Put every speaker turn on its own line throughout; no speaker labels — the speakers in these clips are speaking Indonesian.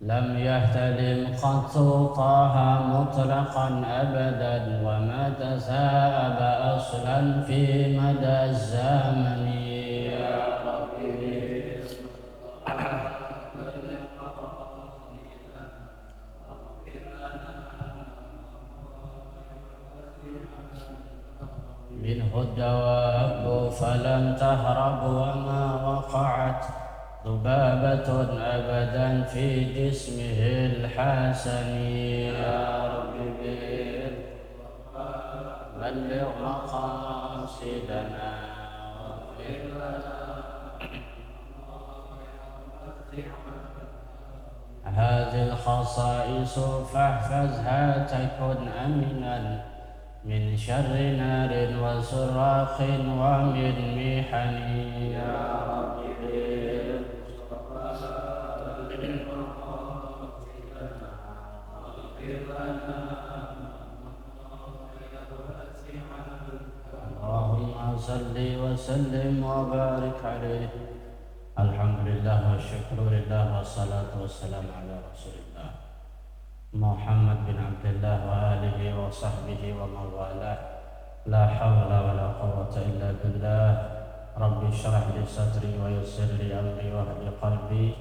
لم يحتلم قط طه مطلقا أبدا وما تثاءب أصلا في مدى الزمن يا ربي منه الدواب فلم تهرب وما وقعت ذبابة أبدا في جسمه الحسن يا رب بلغ مقاصدنا واغفر لنا هذه الخصائص فاحفظها تكن أمنا من شر نار وسراق ومن محن يا رب اللهم صل وسلم وبارك عليه. Alhamdulillah wa syukurillah wa salatu wassalam ala rasulillah Muhammad bin Abdullah wa alihi wa sahbihi wa mawalah. La hawla wa la quwwata illa billah. Rabbi syrah li sadri wa yassir li amri wa hdi qalbi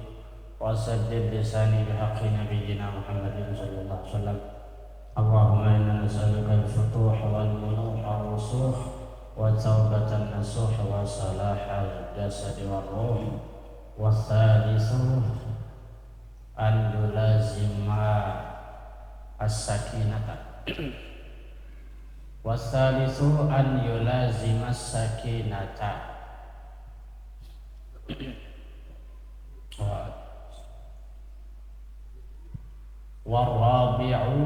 wa saddid lisani bihaqqi nabiyyina Muhammadin sallallahu alaihi wasallam. Allahumma inna nas'aluka al-futuh wal munuh wal rusukh wa taubatan nasuh wa salahal jasadi wal ruh wa thalithu an yulazima as-sakinata wa thalithu an yulazima as-sakinata wa rabi'u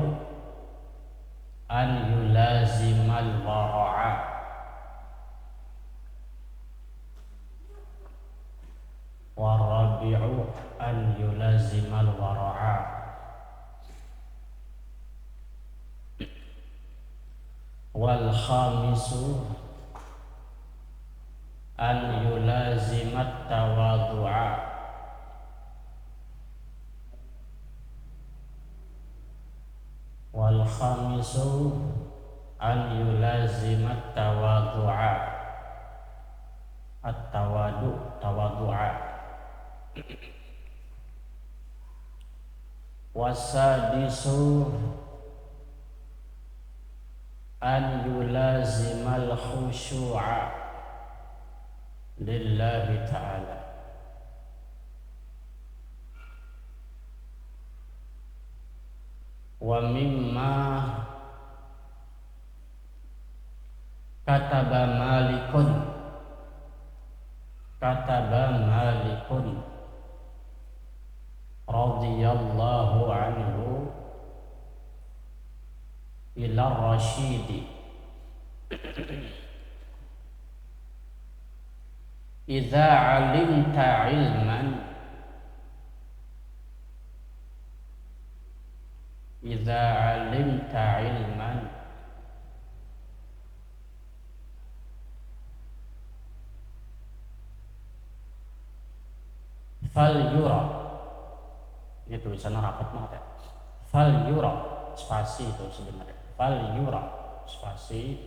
an yulazima al-wara'a warabi'u an yulazimal wara'a wal khamisu an yulazimat tawadu'a wal khamisu an yulazimat tawadu'a at-tawadu tawadu'a wasadisu an yulazimal khushu'a lillahi ta'ala wa mimma kataba malikun radhiyallahu anhu ila rasyidi idza alimta ilman fal yura, ini tulisannya rapat banget ya. Fal yura spasi itu sebenarnya. Fal yura spasi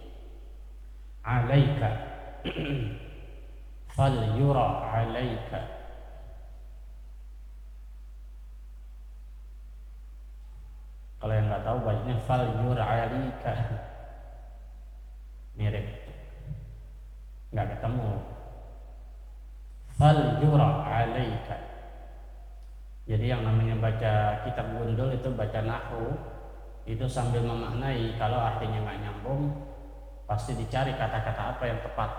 alaika. Fal yura alaika. Kalau yang nggak tahu bacanya fal yura alaika. Mirip. Nggak ketemu. Fal yura alaika. Jadi yang namanya baca kitab gundul itu baca nahwu itu sambil memaknai. Kalau artinya nggak nyambung pasti dicari kata-kata apa yang tepat.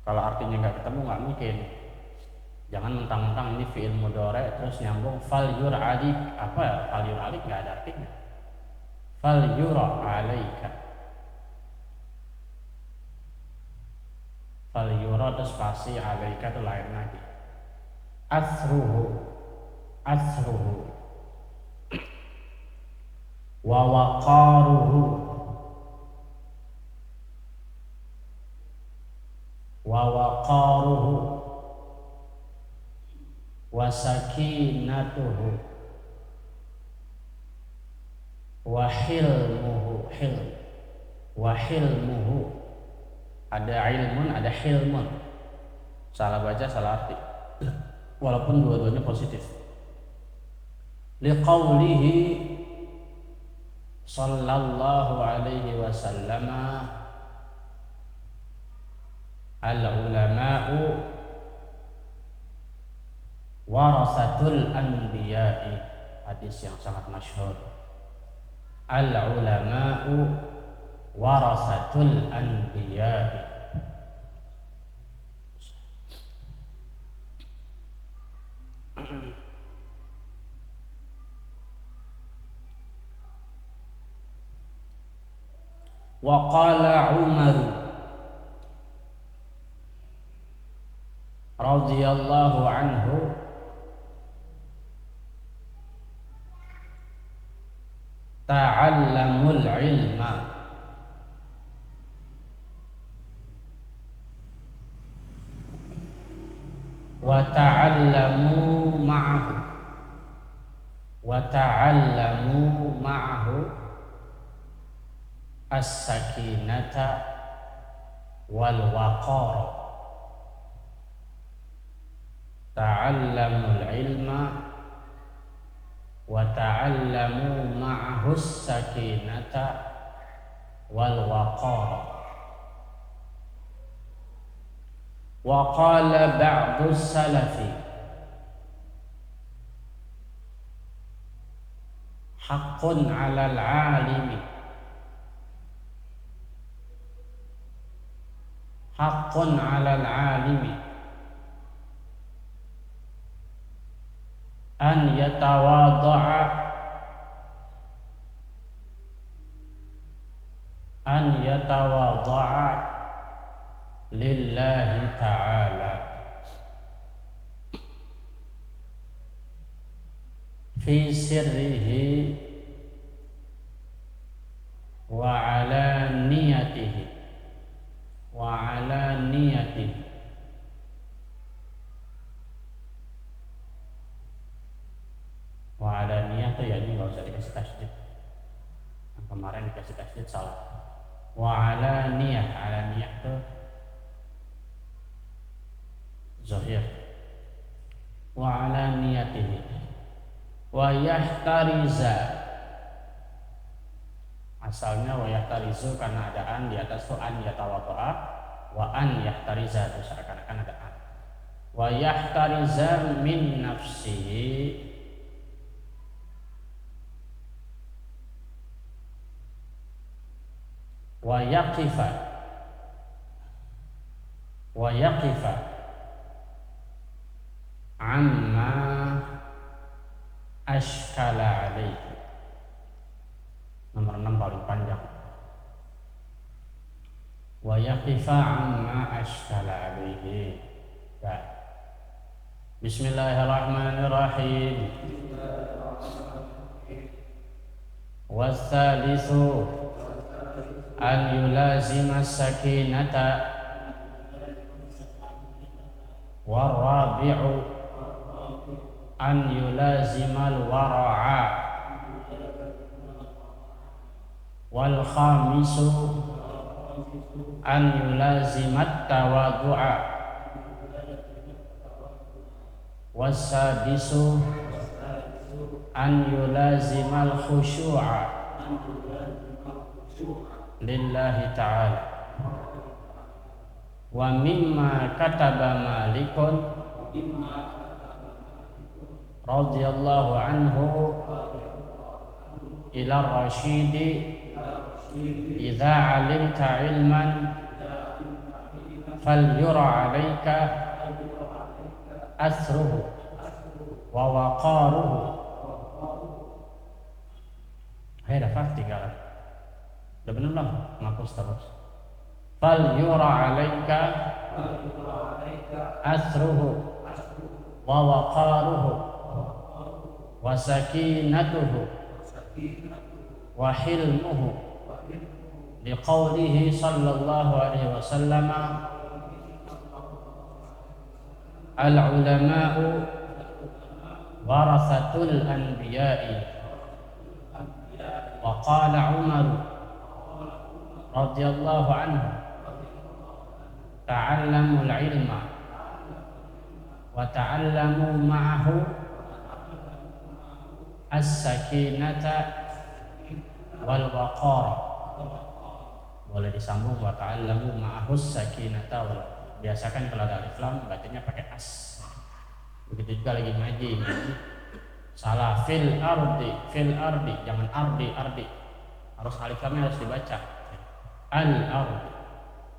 Kalau artinya nggak ketemu nggak mungkin. Jangan mentang-mentang ini fi'il mudhari terus nyambung fal yura alik. Apa fal yura alik nggak ada artinya. Fal yura alaika. Fal yura itu spasi alaika itu lain lagi. Asruhu wa waqaruhu wa sakinatuhu wa hilmuhu wa hilmuhu. Ada ilmun, ada hilmun. Salah baca, salah arti. Walaupun dua-duanya positif. Liqaulihi sallallahu alaihi wasallam, al-ulama'u warasatul anbiya'i. Hadis yang sangat masyhur. Al-ulama'u warasatul anbiya'i. Wa qala Umar radhiyallahu anhu, ta'allamul ilma wa ta'allamu ma'ahu as-sakinata wal waqara. Ta'allamul ilma wa ta'allamu ma'ahu as-sakinata wal waqara. Wa qala ba'du salafi, haqqun 'alal 'alimi, haqqun 'alal 'alimi an yatawadha'a lillahi ta'ala fi sirrihi wa alaniyatihi wa alaniyah itu ya ini nggak usah dikasih tasydid. Yang kemarin dikasih tasydid salah. Wa alaniyah itu zahir. Wa alaniyatihi wa yahtariza, asalnya wa yahtarizu karena ada an di atas itu an yatawadha'a, wa an yahtariza itu seakan-akan ada an. Wa yahtariza min nafsihi wa yaqifa amma ashkala alaihi. Nomor 6 paling panjang. Wa yaqifa amma ashkala alaihi. Ya. Bismillahirrahmanirrahim. Wassalisu an yulazima sakinata warrabi'u an yulazimal wara'a wal khamisu an yulazimat tawadu'a wassadisu an yulazimal khushu'a lillahi ta'ala. Wa mimma kataba Malikun radhiyallahu anhu ila Rashidi, idza 'alimta 'ilman falyura 'alaika asruhu wa waqaruhu. Hai dapat tinggal. Udah bener belum? Ngapus terus. Fal yura 'alaika asruhu wa waqaruhu wa sakinatuhu wa hilmuhu liqaulihi sallallahu alaihi wasallam, al-ulama'u warasatul anbiya'i. Wa qala Umar radhiyallahu anhu, ta'allamul ilma wa ta'allamu ma'ahu as-sakinata wal waqara. Boleh disambung wa ta'allamu ma'ahu as-sakinata wal. Biasakan kalau ada alif lam bacanya pakai as. Begitu juga lagi ngaji. Salah fil ardi jangan ardi. Harus alif lamnya harus dibaca. Al ardi.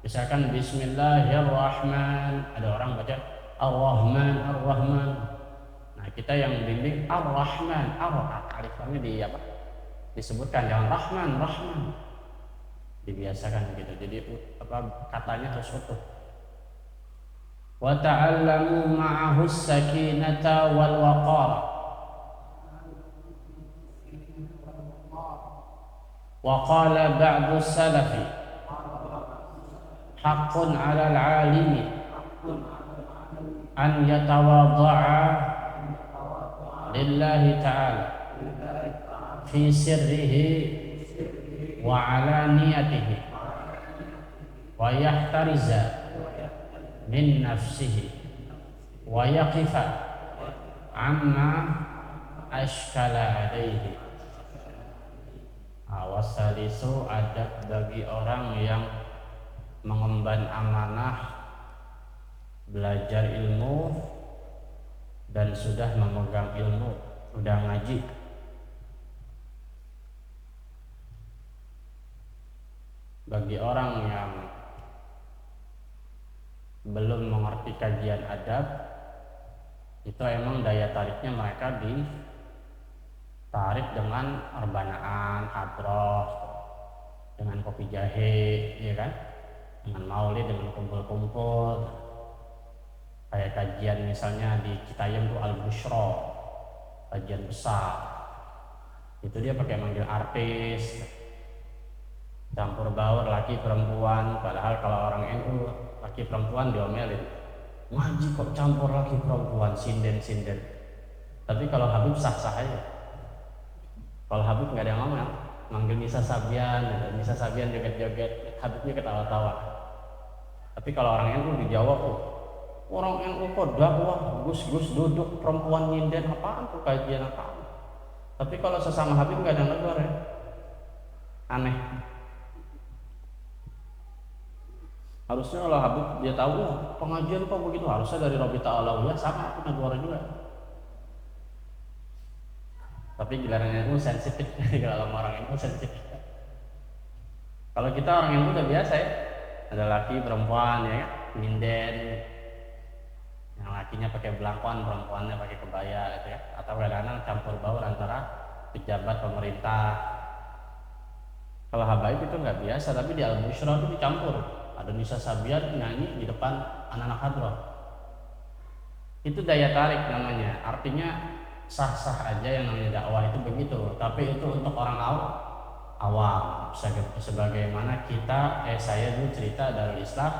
Misalkan bismillahirrahman, ada orang baca ar-rahman. Nah, kita yang bimbing ar-rahman, alif lamnya di apa? Disebutkan, jangan rahman. Dibiasakan gitu. Jadi apa katanya harus utuh. Wa ta'allamu ma'ahu as-sakinata wal waqara. Wa qala ba'du salafi haqqun 'ala al-'alimi an yatawadda'a lillahi ta'ala fi sirrihi wa 'alaniyatihi wa yahtariza min nafsihi wa yaqifa amma ashkala alaihi. Wasalisu adab bagi orang yang mengemban amanah belajar ilmu dan sudah memegang ilmu, sudah ngaji. Bagi orang yang belum mengerti kajian adab, itu emang daya tariknya mereka ditarik dengan arbanaan, hadroh, dengan kopi jahe, ya kan? Dengan maulid, dengan kumpul-kumpul. Kayak kajian misalnya di Citayam tuh Al-Bushra, kajian besar. Itu dia pakai manggil artis, campur baur laki perempuan. Padahal kalau orang NU laki perempuan diomelin, ngaji kok campur laki perempuan, sinden. Tapi kalau Habib sah-sah aja. Kalau Habib nggak ada yang ngomong, manggil Nisa Sabian joget-joget, Habibnya ketawa-tawa. Tapi kalau orang NU dijawab, orang NU kok dakwah Gus duduk perempuan nyinden, apaan tuh kajian apaan. Tapi kalau sesama Habib nggak ada yang negor ya, aneh. Harusnya kalau Habib dia tahu pengajian kok begitu, harusnya dari Robita Alawiyah sama aku negara juga. Tapi gilirannya itu sensitif. Kalau orang itu sensitif. Kalau kita orang yang udah biasa ya, ada laki perempuan ya, nyinden, yang lakinya pakai belangkon, perempuannya pakai kebaya gitu ya, atau kadang-kadang campur baur antara pejabat pemerintah. Kalau habaib itu nggak biasa, tapi di Al-Bushra itu dicampur. Ada Nisa Sabian nyanyi di depan anak-anak hadroh. Itu daya tarik namanya. Artinya sah-sah aja yang namanya dakwah itu begitu. Tapi itu untuk orang awam. Sebagaimana saya dulu cerita dari Islam,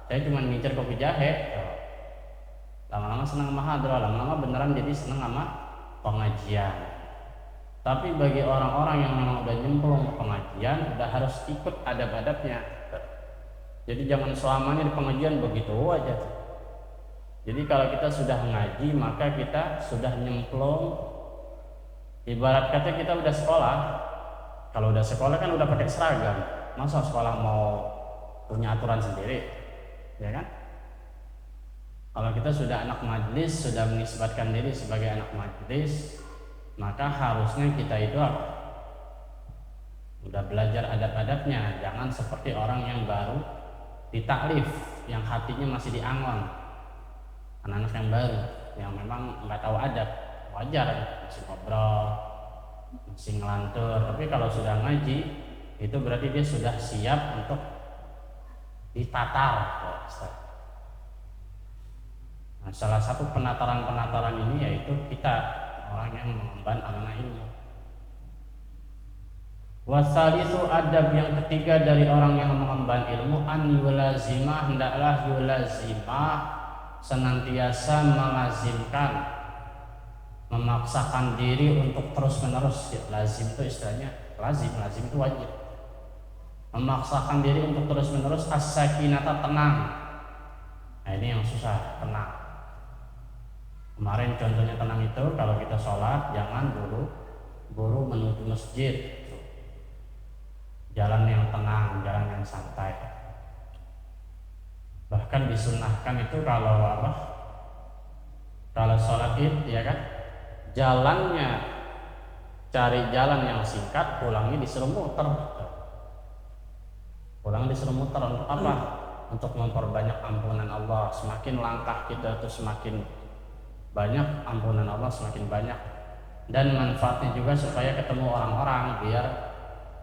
saya cuma ngincer kopi jahe. Lama-lama senang sama hadroh, lama-lama beneran jadi senang sama pengajian. Tapi bagi orang-orang yang memang udah nyemplung ke pengajian, udah harus ikut adab-adabnya. Jadi jangan selamanya di pengajian begitu aja. Jadi kalau kita sudah ngaji, maka kita sudah nyemplung. Ibarat kata kita udah sekolah. Kalau udah sekolah kan udah pakai seragam. Masa sekolah mau punya aturan sendiri, ya kan? Kalau kita sudah anak majlis, sudah menisbatkan diri sebagai anak majlis, maka harusnya kita itu udah belajar adab-adabnya. Jangan seperti orang yang baru ditaklif, yang hatinya masih diangon. Anak-anak yang baru, yang memang nggak tahu adab, wajar masih ngobrol, masih ngelantur. Tapi kalau sudah ngaji, itu berarti dia sudah siap untuk ditatar. Nah, salah satu penataran ini yaitu kita, orang yang mengemban amanah ilmu. Wasalisu adab yang ketiga dari orang yang mengemban ilmu, an yulazimah, hendaklah yulazimah, senantiasa melazimkan memaksakan diri untuk terus menerus. Ya, lazim itu istilahnya lazim itu wajib. Memaksakan diri untuk terus menerus as-sakinata, tenang. Nah ini yang susah, tenang. Kemarin contohnya tenang itu kalau kita sholat jangan buru-buru menuju masjid. Jalan yang tenang, jalan yang santai. Bahkan disunnahkan itu kalau sholat id ya kan, jalannya cari jalan yang singkat, pulangnya disuruh muter. Untuk apa? Untuk memperbanyak ampunan Allah. Semakin langkah kita itu semakin banyak, ampunan Allah semakin banyak. Dan manfaatnya juga supaya ketemu orang-orang, biar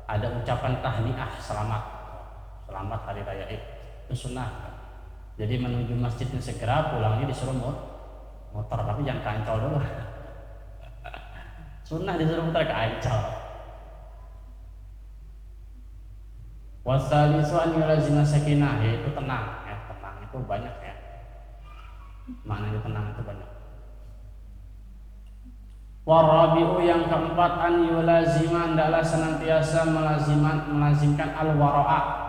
ada ucapan tahniah, selamat hari raya Id. Itu sunnah. Jadi menuju masjidnya segera, pulangnya disuruh muter, tapi jangan ke Ancol dulu. Sunnah disuruh muter ke Ancol. Wasalisu an yulazima sakinah, yaitu tenang. Tenang itu banyak ya. Maknanya tenang itu banyak. Warabi'u, yang keempat, an yulazima, hendaklah senantiasa melazimkan al-wara'a.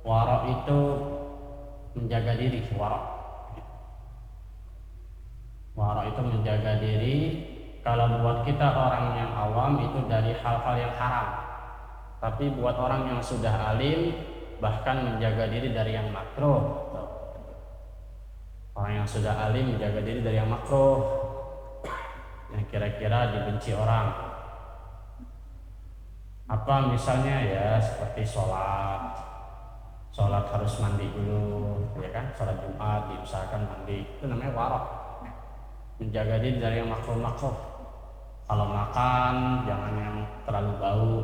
Wara' itu menjaga diri. Wara' itu menjaga diri. Kalau buat kita orang yang awam itu dari hal-hal yang haram, tapi buat orang yang sudah alim bahkan menjaga diri dari yang makruh. Orang yang sudah alim menjaga diri dari yang makruh, yang kira-kira dibenci orang. Apa misalnya ya, seperti sholat harus mandi dulu, ya kan? Sholat Jumat diusahakan mandi, itu namanya wara'. Menjaga diri dari yang makruh. Kalau makan jangan yang terlalu bau.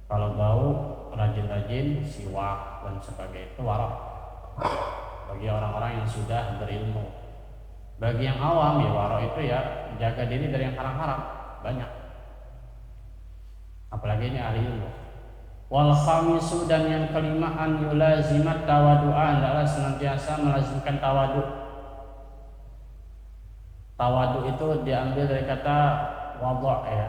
Kalau bau, rajin-rajin siwak dan sebagainya, itu wara' bagi orang-orang yang sudah berilmu. Bagi yang awam ya wara' itu ya jaga diri dari yang haram-haram banyak. Apalagi ini ahli ilmu. Wal khamisu, dan yang kelima, an yulazimat tawadu'an, adalah senantiasa melazimkan tawadu'. Tawadu itu diambil dari kata wadha' ya.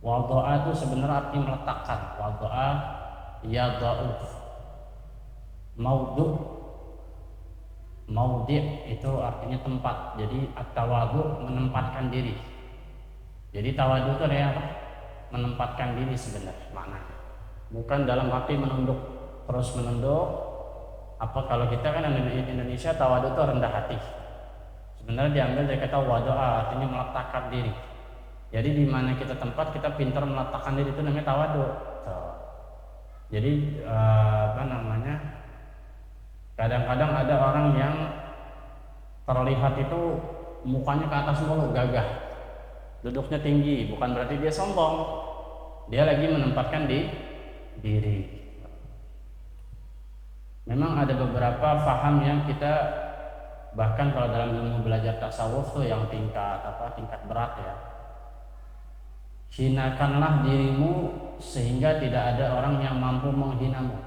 Wadha'a itu sebenarnya artinya meletakkan. Wadha'a yadha'u. Maudhi' itu artinya tempat. Jadi at-tawadu' menempatkan diri. Jadi tawadu itu ada apa? Menempatkan diri sebenarnya maknanya. Bukan dalam arti menunduk, terus menunduk. Apa kalau kita kan di Indonesia tawadu itu rendah hati. Sebenarnya diambil dari kata wada'a, artinya meletakkan diri. Jadi di mana kita tempat, kita pintar meletakkan diri, itu namanya tawadu. Jadi kadang-kadang ada orang yang terlihat itu mukanya ke atas mulu, gagah, duduknya tinggi, bukan berarti dia sombong, dia lagi menempatkan diri. Memang ada beberapa faham yang kita, bahkan kalau dalam ilmu belajar tasawuf tuh yang tingkat berat ya. Hinakanlah dirimu sehingga tidak ada orang yang mampu menghinamu.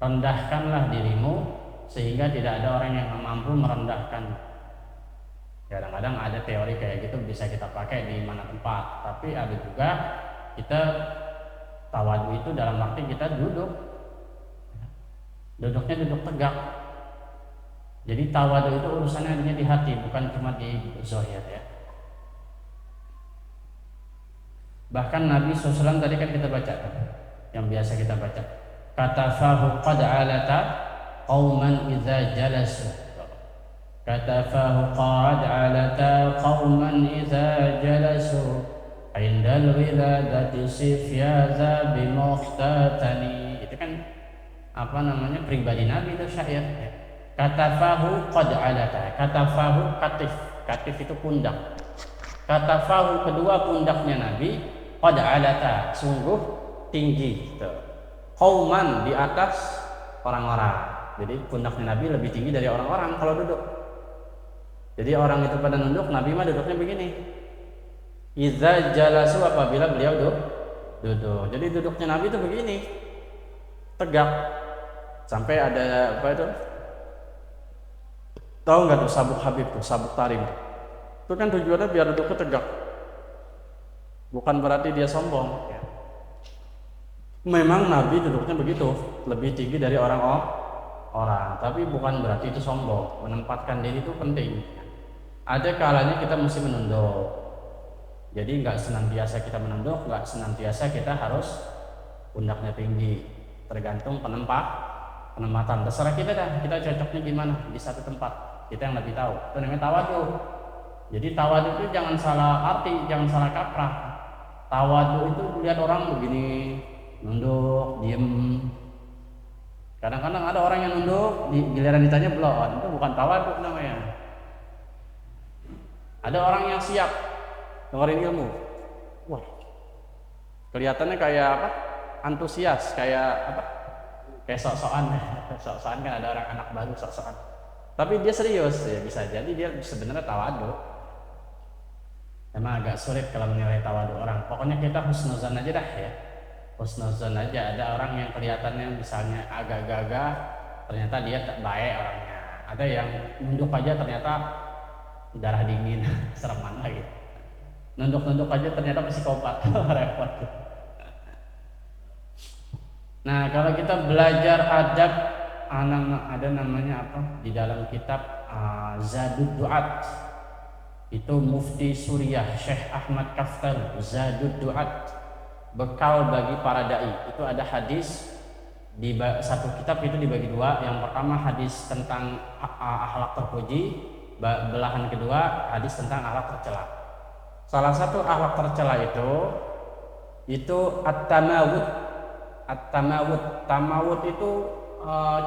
Rendahkanlah dirimu sehingga tidak ada orang yang mampu merendahkanmu. Kadang-kadang ada teori kayak gitu bisa kita pakai di mana tempat, tapi ada juga kita tawadu itu dalam arti kita duduknya duduk tegak. Jadi tawadu itu urusannya adanya di hati, bukan cuma di zahir ya. Bahkan Nabi SAW tadi kan kita baca, yang biasa kita baca, katafahu qad alata qauman idza jalasu. Katafahu qad alata qauman idza jalasu indal wiladati sifyaza bimukhtatani. Itu kan pribadi Nabi itu syair. Katafahu qad alata. Katafahu katif itu pundak. Katafahu kedua pundaknya Nabi qad alata sungguh tinggi. Qauman di atas orang-orang. Jadi pundaknya Nabi lebih tinggi dari orang-orang kalau duduk. Jadi orang itu pada nunduk, Nabi mah duduknya begini. Idza jalasu, apabila beliau duduk. Jadi duduknya Nabi itu begini, tegak. Sampai ada apa itu? Tahu nggak tuh sabuk Habib tuh, sabuk taring. Itu kan tujuannya biar duduknya tegak. Bukan berarti dia sombong. Memang Nabi duduknya begitu, lebih tinggi dari orang. Tapi bukan berarti itu sombong. Menempatkan diri itu penting. Ada kalanya kita mesti menunduk. Jadi nggak senantiasa kita menunduk, nggak senantiasa kita harus pundaknya tinggi. Tergantung penempatan. Terserah kita dah, kita cocoknya gimana di satu tempat. Kita yang lebih tahu. Itu namanya tawadu. Jadi tawadu itu jangan salah arti, jangan salah kaprah. Tawadu itu lihat orang begini, nunduk, diem. Kadang-kadang ada orang yang nunduk, giliran ditanya belum, itu bukan tawadu namanya. Ada orang yang siap dengerin ilmu, wah, kelihatannya kayak apa? Antusias, kayak apa? Kayak sok-sokan. Sok-sokan kan ada orang anak baru sok-sokan. Tapi dia serius, ya bisa jadi dia sebenarnya tawadu. Emang agak sulit kalau menilai tawadu orang. Pokoknya kita husnuzan aja dah ya. Husnuzan aja. Ada orang yang kelihatannya misalnya agak gagah, ternyata dia baik orangnya. Ada yang nunduk aja ternyata darah dingin, sereman lagi. Nunduk-nunduk aja ternyata psikopat, repot. Nah, kalau kita belajar adab, ada namanya apa di dalam kitab Zadud Duat. Itu Mufti Suriah Syekh Ahmad Kaftan, Zadud Duat, bekal bagi para dai. Itu ada hadis di satu kitab itu dibagi dua. Yang pertama hadis tentang akhlak terpuji, belahan kedua hadis tentang akhlak tercela. Salah satu akhlak tercela itu at-tamawud. Tamawud itu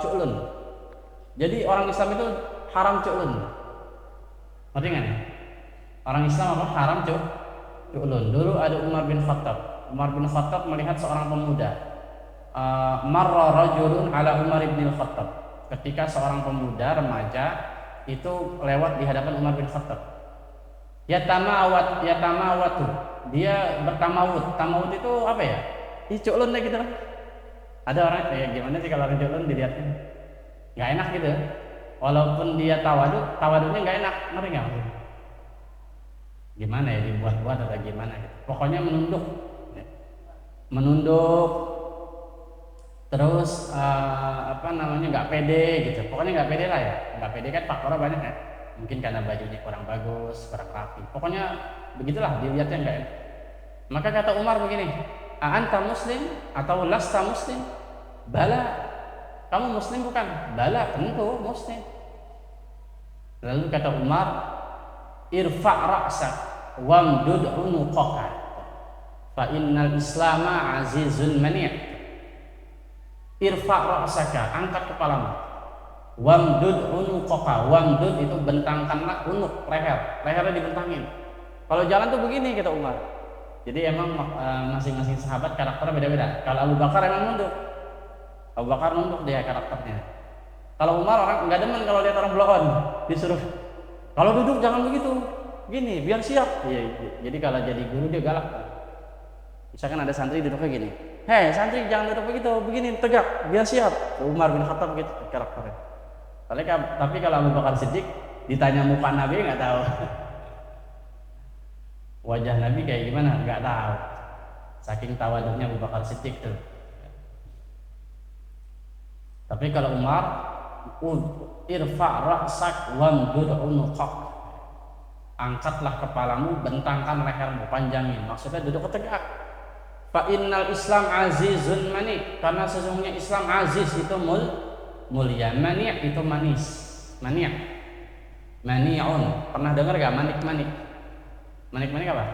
cu'lun. Jadi orang Islam itu haram cu'lun. Ngerti nggak nih? Orang Islam apa? Haram cu'lun. Dulu ada Umar bin Khattab. Umar bin Khattab melihat seorang pemuda. Marra rajulun ala Umar bin Khattab. Ketika seorang pemuda remaja itu lewat di hadapan Umar bin Khattab. Yatamawatu. Dia bertamawud. Tamawud itu apa ya? Ini cu'lun deh gitu. Ada orang ya gimana sih kalau orang cu'lun dilihatnya? Nggak enak gitu. Walaupun dia tawadunya nggak enak, ngerti nggak? Gimana ya, dibuat-buat atau gimana gitu. Pokoknya menunduk terus nggak pede gitu. Pokoknya nggak pede lah ya. Nggak pede kan faktornya banyak ya. Mungkin karena bajunya kurang bagus, kurang rapi. Pokoknya begitulah dilihatnya nggak enak. Maka kata Umar begini, anta muslim atau lasta muslim? Bala, kamu muslim bukan? Bala, tentu muslim. Lalu kata Umar, irfa' ra'sak wamdud unuqaka fa innal islama azizun mani'. Irfa' ra'saka, angkat kepalamu. Wamdud unuqaka, wamdud itu bentangkanlah unuk, lehernya dibentangin. Kalau jalan tuh begini kata Umar. Jadi emang masing-masing sahabat karakternya beda-beda. Kalau Abu Bakar emang nunduk. Abu Bakar nunduk dia karakternya. Kalau Umar orang nggak demen kalau lihat orang bloon, disuruh kalau duduk jangan begitu, gini biar siap. Iya. Jadi kalau jadi guru dia galak. Misalkan ada santri duduknya gini, hei santri jangan duduk begitu, begini tegak, biar siap. Umar bin Khattab begitu karakternya. Tapi kalau Abu Bakar Siddiq ditanya muka Nabi nggak tahu. Wajah Nabi kayak gimana nggak tahu, saking tawaduknya Abu Bakar Siddiq tuh. Tapi kalau Umar, irfa' ra'sak wamdud unuqak, angkatlah kepalamu, bentangkan lehermu, panjangin. Maksudnya duduk tegak. Fa innal Islam azizun mani', karena sesungguhnya Islam aziz itu mulia, mani' itu manis. Mani'un, pernah dengar gak manik-manik? Manik-manik apa?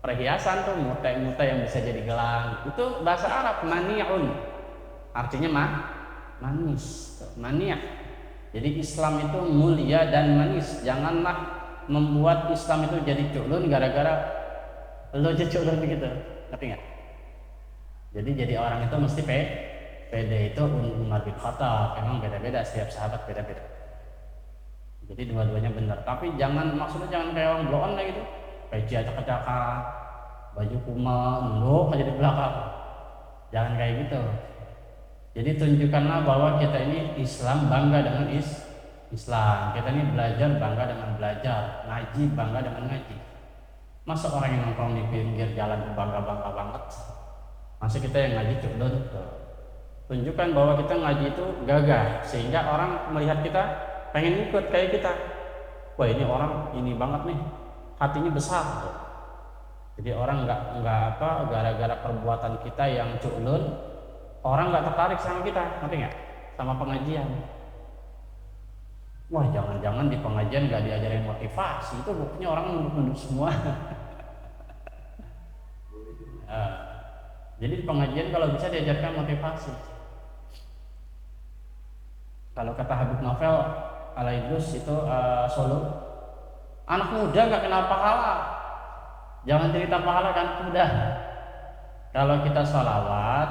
Perhiasan tuh, mutai-mutai yang bisa jadi gelang. Itu bahasa Arab, mani'un. Artinya manis, mani'. Jadi Islam itu mulia dan manis. Janganlah membuat Islam itu jadi culun gara-gara lo jadi culun begitu. Ngerti nggak? Jadi orang itu mesti pede. Itu Umar bin Khattab. Emang beda-beda, setiap sahabat beda-beda. Jadi dua-duanya benar. Tapi maksudnya jangan kayak orang bloon lah gitu. peci acak-acakan, baju kumal, nunduk aja di belakang. Jangan kayak gitu. Jadi tunjukkanlah bahwa kita ini Islam, bangga dengan Islam. Kita ini belajar, bangga dengan belajar. Ngaji, bangga dengan ngaji. Masa orang yang nongkrong di pinggir jalan itu bangga-bangga banget? Masa kita yang ngaji culun? Tunjukkan bahwa kita ngaji itu gagah, sehingga orang melihat kita pengen ikut kayak kita. Wah, ini orang ini banget nih, hatinya besar. Jadi orang nggak gara-gara perbuatan kita yang culun, orang nggak tertarik sama kita, ngerti nggak? Sama pengajian. Wah, jangan-jangan di pengajian nggak diajarin motivasi, itu buktinya orang nunduk-nunduk semua. Jadi di pengajian kalau bisa diajarkan motivasi. Kalau kata Habib Novel Alaidrus itu Solo, anak muda nggak kenal pahala, jangan cerita pahala kan udah. Kalau kita sholawat,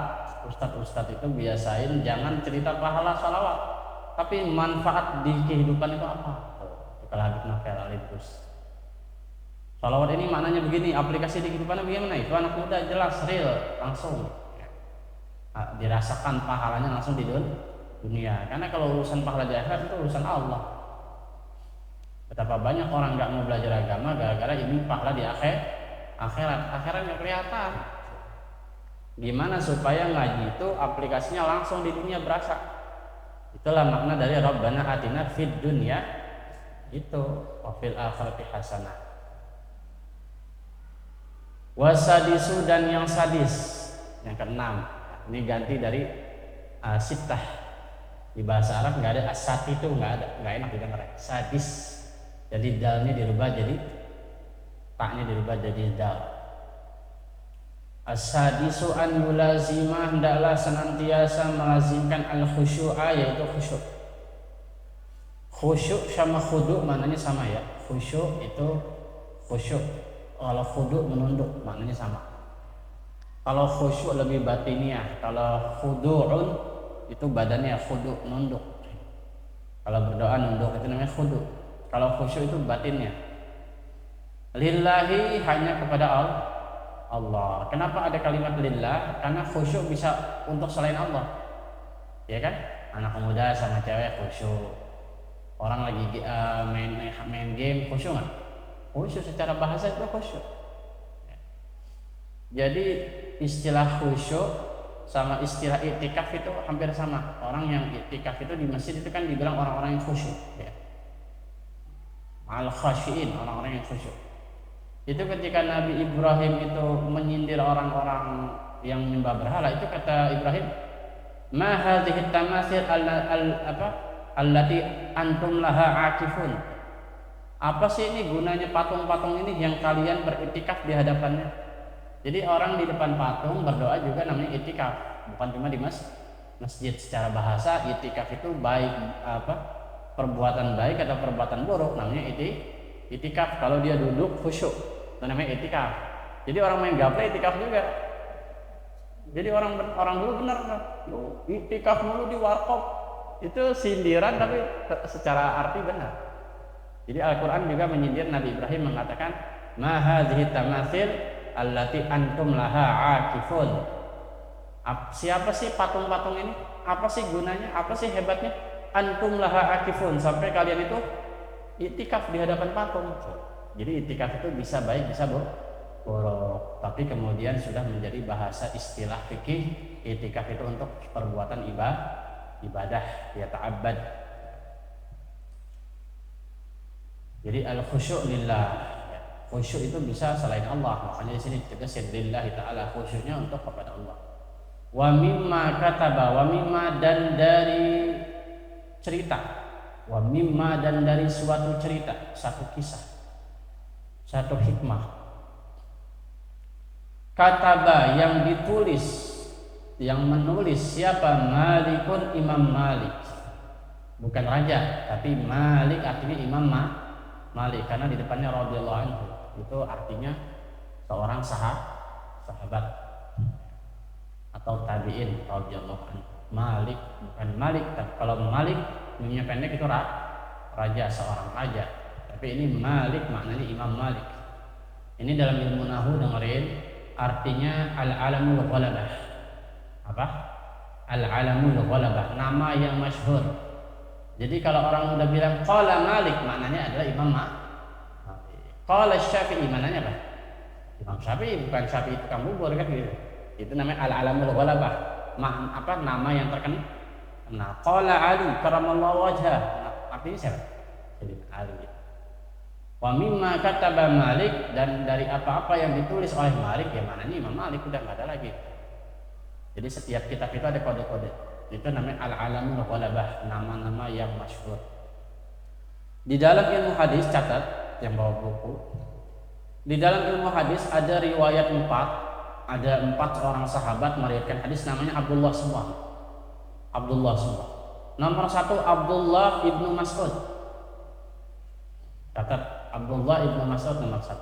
ustadz itu biasain jangan cerita pahala sholawat, tapi manfaat di kehidupan itu apa? Kalau Habib Novel Alaidrus, sholawat ini maknanya begini, aplikasi di kehidupannya bagaimana? Itu anak muda jelas, real, langsung dirasakan pahalanya langsung di dunia. Karena kalau urusan pahala di akhirat itu urusan Allah. Betapa banyak orang nggak mau belajar agama gara-gara ini pahala di akhirat nggak kelihatan. Gimana supaya ngaji itu aplikasinya langsung di dunia berasa? Itulah makna dari Rabbana atina fid dunya itu wa fil akhirati hasanah. Wasadisu, dan yang sadis, yang keenam. Ini ganti dari sittah. Di bahasa Arab nggak ada asati, itu nggak enak didengar. Sadis, jadi dalnya dirubah jadi taknya dirubah jadi dal. As-sadisu an yulazimah, hendaklah senantiasa melazimkan al-khusyu'a, yaitu khusyuk. Khusyuk sama khudu' maknanya sama ya. Khusyuk itu khusyuk, kalau khudu' menunduk maknanya sama. Kalau khusyuk lebih batiniah, kalau khudu'un itu badannya khudu', nunduk. Kalau berdoa nunduk itu namanya khudu'. Kalau khusyuk itu batinnya. Lillahi, hanya kepada Allah. Kenapa ada kalimat lillah? Karena khusyuk bisa untuk selain Allah, ya kan? Anak muda sama cewek khusyuk. Orang lagi main game khusyuk nggak? Khusyuk secara bahasa itu khusyuk. Jadi istilah khusyuk sama istilah i'tikaf itu hampir sama. Orang yang i'tikaf itu di masjid itu kan dibilang orang-orang yang khusyuk, ya. Al-khasyiin, orang-orang yang khusyuk. Itu ketika Nabi Ibrahim itu menyindir orang-orang yang menyembah berhala, itu kata Ibrahim, ma hadhihi tamathil allati antum laha akifun. Apa sih ini gunanya patung-patung ini yang kalian beriktikaf di hadapannya? Jadi orang di depan patung berdoa juga namanya iktikaf, bukan cuma di masjid. Secara bahasa iktikaf itu baik perbuatan baik atau perbuatan buruk namanya iktikaf. Kalau dia duduk khusyuk, itu namanya iktikaf. Jadi orang main gaple iktikaf juga. Jadi orang dulu benar, iktikaf dulu di warkop, itu sindiran tapi secara arti benar. Jadi Al-Quran juga menyindir Nabi Ibrahim, mengatakan ma hadhihi tamathil allati antum laha akifun. Siapa sih patung-patung ini? Apa sih gunanya? Apa sih hebatnya? Antum laha akifun, sampai kalian itu iktikaf di hadapan patung. Jadi iktikaf itu bisa baik bisa buruk, tapi kemudian sudah menjadi bahasa istilah fikih. Iktikaf itu untuk perbuatan ibadah, ya ta'abbad. Jadi al-khusyuk lillah. Khusyuk itu bisa selain Allah, makanya di sini ditegaskan lillahi ta'ala, khusyuknya untuk kepada Allah. Wa mimma kataba, wa mimma, dan dari cerita, wa mimma, dan dari suatu cerita, satu kisah, satu hikmah. Kataba, yang ditulis, yang menulis siapa? Malikun, Imam Malik. Bukan raja, tapi Malik artinya Imam Malik, karena di depannya radhiyallahu anhu. Itu artinya seorang sahabat atau tabi'in radhiyallahu anhu. Malik, bukan Malik. Kalau Malik namanya pendek itu raja, seorang raja. Tapi ini Malik maknanya Imam Malik. Ini dalam ilmu nahu dengerin, artinya al-alamul ghalabah. Apa? Al-alamul ghalabah, nama yang masyhur. Jadi kalau orang udah bilang qala Malik, maknanya adalah Imam Malik. Qala Syafi'i, maknanya apa? Imam Syafi'i, bukan Syafi'i tukang bubur kan gitu. Itu namanya al-alamul ghalabah. Nama yang terkenal. Nah, qala Ali karamallahu wajhah. Artinya siapa? Sayyidina Ali. Wa mimma kataba Malik, dan dari apa-apa yang ditulis oleh Malik, ya maknanya Imam Malik, udah nggak ada lagi. Jadi setiap kitab itu ada kode-kode. Itu namanya al-alamul ghalabah, nama-nama yang masyhur. Di dalam ilmu hadis, catat yang bawa buku. Di dalam ilmu hadis ada riwayat 4, ada 4 orang sahabat meriwayatkan hadis namanya Abdullah semua. Abdullah semua. Nomor 1 Abdullah ibnu Mas'ud. Catat, Abdullah ibnu Mas'ud nomor 1.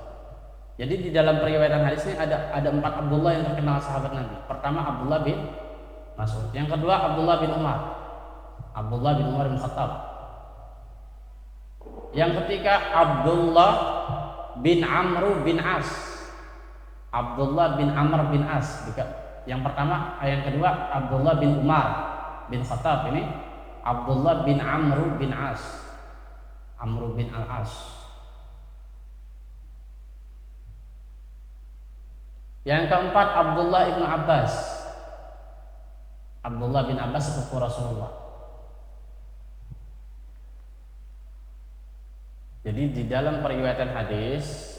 Jadi di dalam periwayatan hadis ini ada 4 Abdullah yang terkenal sahabat Nabi. Pertama Abdullah bin Mas'ud. Yang kedua Abdullah bin Umar. Abdullah bin Umar bin Khattab. Yang ketiga Abdullah bin Amr bin As. Abdullah bin Amr bin As. Yang pertama, yang kedua Abdullah bin Umar bin Khattab. Ini Abdullah bin Amr bin As. Amr bin Al-As. Yang keempat Abdullah ibnu Abbas. Abdullah bin Abbas sepupu Rasulullah. Jadi di dalam periwayatan hadis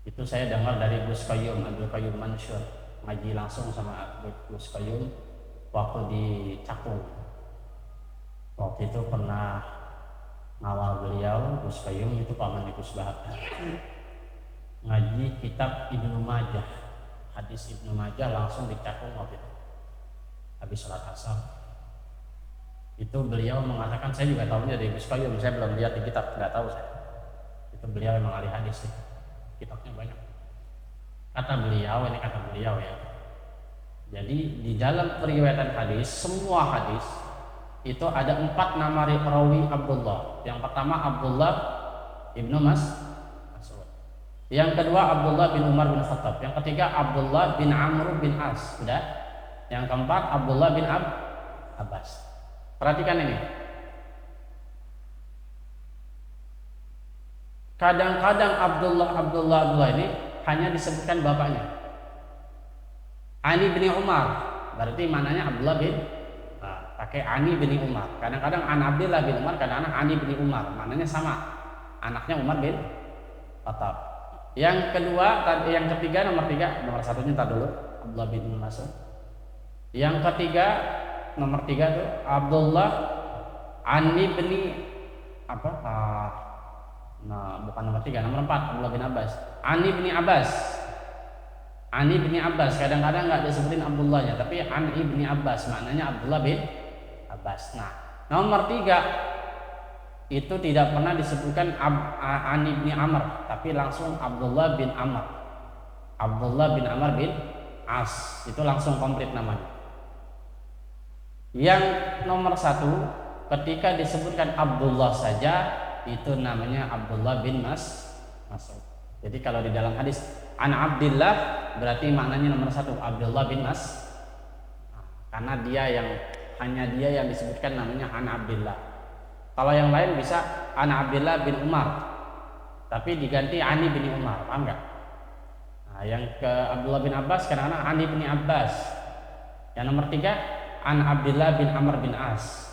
itu saya dengar dari Gus Qayyum, Abdul Qayyum Mansur, ngaji langsung sama Gus Qayyum waktu di Cakung. Waktu itu pernah ngawal beliau, Gus Qayyum itu paman Gus Bahak. Ngaji kitab Ibnu Majah, hadis Ibnu Majah langsung di Cakung waktu itu. Habis sholat asar. Itu beliau mengatakan, saya juga tahunya dari Gus Qayyum, saya belum lihat di kitab, nggak tahu saya. Itu beliau memang ahli hadis sih. Kitabnya banyak. Kata beliau ya. Jadi di dalam periwayatan hadis, semua hadis itu ada 4 nama rawi Abdullah. Yang pertama Abdullah ibnu Mas'ud. Yang kedua Abdullah bin Umar bin Khattab. Yang ketiga Abdullah bin Amr bin As. Sudah. Yang keempat Abdullah bin Abbas. Perhatikan ini. Kadang-kadang Abdullah ini hanya disebutkan bapaknya. Ani bin Umar, berarti mananya Abdullah bin, pakai Ani bin Umar. Kadang-kadang An Abdullah bin Umar, kadang-kadang Ani bin Umar, mananya sama. Anaknya Umar bin Khattab. Yang kedua, yang ketiga nomor 1-nya tar dulu, Abdullah bin Mas'ud. Yang ketiga nomor 3 tuh Abdullah Ani bin bukan nomor 3, nomor 4 Abdullah bin Abbas. Ani bin Abbas kadang-kadang nggak disebutin Abdullahnya, tapi Ani bin Abbas maknanya Abdullah bin Abbas. Nah, nomor 3 itu tidak pernah disebutkan Ani bin Amr, tapi langsung Abdullah bin Amr. Abdullah bin Amr bin As, itu langsung komplit namanya. Yang nomor 1 ketika disebutkan Abdullah saja itu namanya Abdullah bin Mas'ud. Jadi kalau di dalam hadis An Abdillah berarti maknanya nomor 1 Abdullah bin Mas'ud. Karena hanya dia yang disebutkan namanya An Abdillah. Kalau yang lain bisa An Abdillah bin Umar, tapi diganti Ani bin Umar, paham nggak? Nah, yang ke Abdullah bin Abbas kadang-kadang Ani bin Abbas. Yang nomor 3 An Abdillah bin Amr bin As.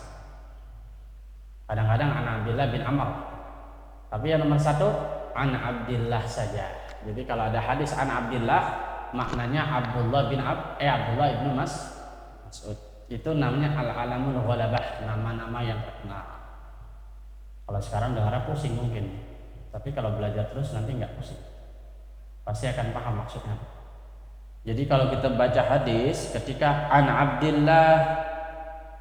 Kadang-kadang An Abdillah bin Amr. Tapi yang nomor 1 An Abdillah saja. Jadi kalau ada hadis An Abdillah maknanya Abdullah ibnu Mas'ud. Itu namanya al-alamul ghalabah, nama-nama yang terkenal. Kalau sekarang dengarnya pusing mungkin, tapi kalau belajar terus nanti nggak pusing, pasti akan paham maksudnya. Jadi kalau kita baca hadis ketika An Abdillah,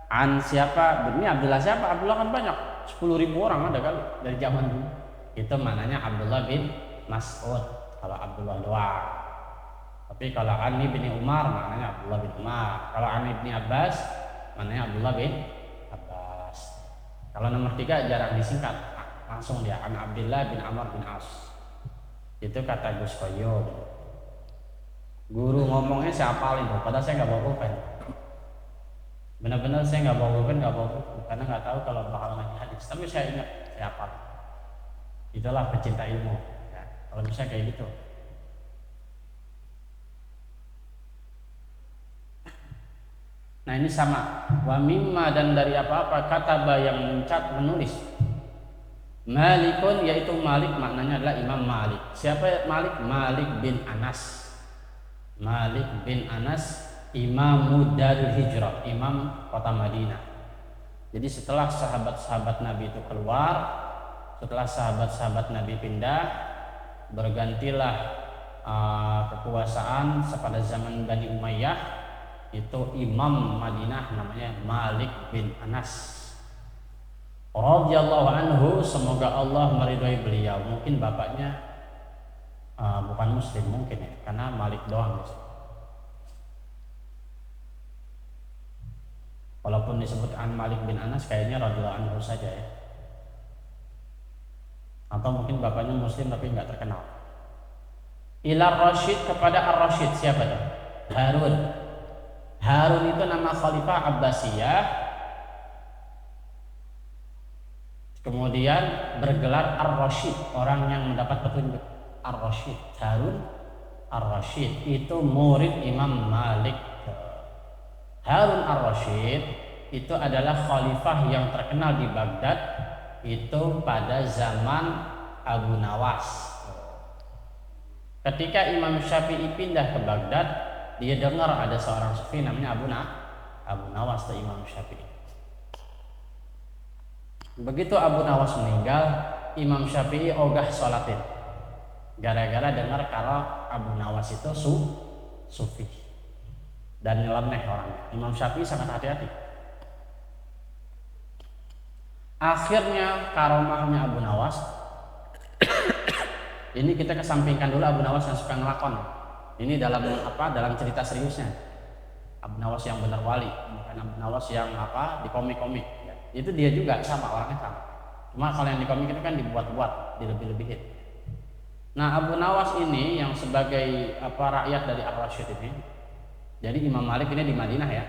An siapa, ini Abdullah siapa? Abdullah kan banyak, 10.000 orang ada kali dari zaman dulu. Itu maknanya Abdullah bin Mas'ud kalau Abdullah doang. Tapi kalau Ani bin Umar maknanya Abdullah bin Umar. Kalau Ani bin Abbas maknanya Abdullah bin Abbas. Kalau nomor 3 jarang disingkat, langsung dia An Abdillah bin Amr bin As. Itu kata Gus Koyo. Guru ngomongnya saya hafalin tuh, padahal saya nggak bawa pulpen. Benar-benar saya nggak bawa pulpen, karena nggak tahu kalau bakal ngaji hadis. Tapi saya ingat, saya hafal. Itulah pecinta ilmu. Ya, kalau bisa kayak gitu. Nah ini sama. Wa mimma, dan dari apa-apa kataba yang menulis. Malikun, yaitu Malik maknanya adalah Imam Malik. Siapa Malik? Malik bin Anas. Malik bin Anas, Imam Darul Hijrah, imam kota Madinah. Jadi setelah sahabat-sahabat Nabi itu keluar, setelah sahabat-sahabat Nabi pindah, bergantilah kekuasaan pada zaman Bani Umayyah, itu imam Madinah namanya Malik bin Anas radhiyallahu anhu, semoga Allah meridhai beliau. Mungkin bapaknya bukan muslim mungkin ya, karena Malik doang. Walaupun disebut Malik bin Anas, kayaknya radhiyallahu anhu saja ya. Atau mungkin bapaknya muslim tapi nggak terkenal. Ila Rashid, kepada Ar-Rashid. Siapa itu? Harun. Harun itu nama Khalifah Abbasiyah, kemudian bergelar Ar-Rashid, orang yang mendapat petunjuk. Ar-Rashid, Harun Ar-Rashid itu murid Imam Malik. Harun Ar-Rashid itu adalah khalifah yang terkenal di Baghdad itu pada zaman Abu Nawas. Ketika Imam Syafi'i pindah ke Baghdad, dia dengar ada seorang sufi namanya Abu Nawas, atau Imam Syafi'i. Begitu Abu Nawas meninggal, Imam Syafi'i ogah sholatin, gara-gara dengar kalau Abu Nawas itu sufi dan nyeleneh orangnya. Imam Syafi'i sangat hati-hati. Akhirnya karomahnya Abu Nawas ini kita kesampingkan dulu Abu Nawas yang suka ngelakon. Ini dalam cerita seriusnya. Abu Nawas yang benar wali, bukan Abu Nawas yang di komik-komik. Ya. Itu dia juga sama, orangnya sama. Cuma kalau yang di komik itu kan dibuat-buat, dilebih-lebihin. Nah, Abu Nawas ini yang sebagai rakyat dari Ar-Rashid ini. Jadi Imam Malik ini di Madinah ya.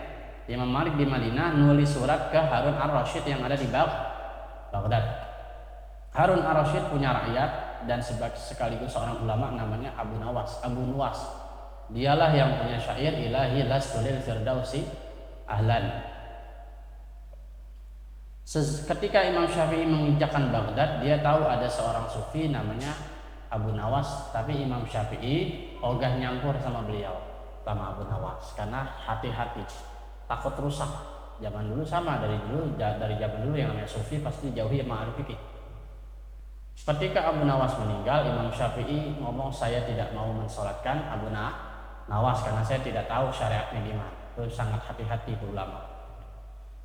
Imam Malik di Madinah nulis surat ke Harun Ar-Rashid yang ada di Baghdad. Harun Ar-Rashid punya rakyat dan sekaligus seorang ulama namanya Abu Nuwas. Dialah yang punya syair ilahi lastulil firdausi ahlan. Ketika Imam Syafi'i menginjakkan Baghdad, dia tahu ada seorang sufi namanya Abu Nawas, tapi Imam Syafi'i ogah nyampur sama beliau, sama Abu Nawas, karena hati-hati, takut rusak. Zaman dulu sama, dari zaman dulu yang namanya sufi pasti jauhi sama ahli fikih. Ketika Abu Nawas meninggal, Imam Syafi'i ngomong, saya tidak mau mensolatkan Abu Nawas karena saya tidak tahu syariatnya gimana. Itu sangat hati-hati itu ulama.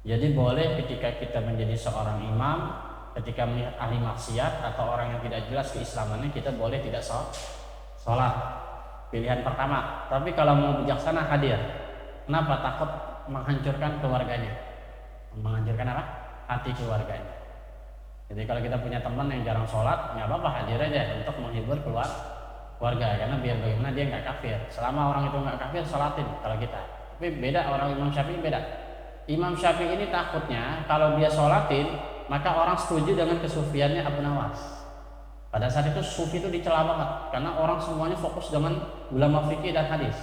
Jadi boleh ketika kita menjadi seorang imam, ketika melihat ahli maksiat atau orang yang tidak jelas keislamannya, kita boleh tidak sholat. Pilihan pertama. Tapi kalau mau bijaksana hadir. Kenapa? Takut menghancurkan keluarganya. Menghancurkan apa? Hati keluarganya. Jadi kalau kita punya teman yang jarang sholat, nggak apa-apa, hadir aja untuk menghibur keluarga, karena biar bagaimana dia nggak kafir. Selama orang itu nggak kafir, sholatin kalau kita. Tapi beda, orang Imam Syafi'i beda. Imam Syafi'i ini takutnya kalau dia sholatin, maka orang setuju dengan kesufiannya Abu Nawas. Pada saat itu sufi itu dicela banget, karena orang semuanya fokus dengan ulama fikih dan hadis.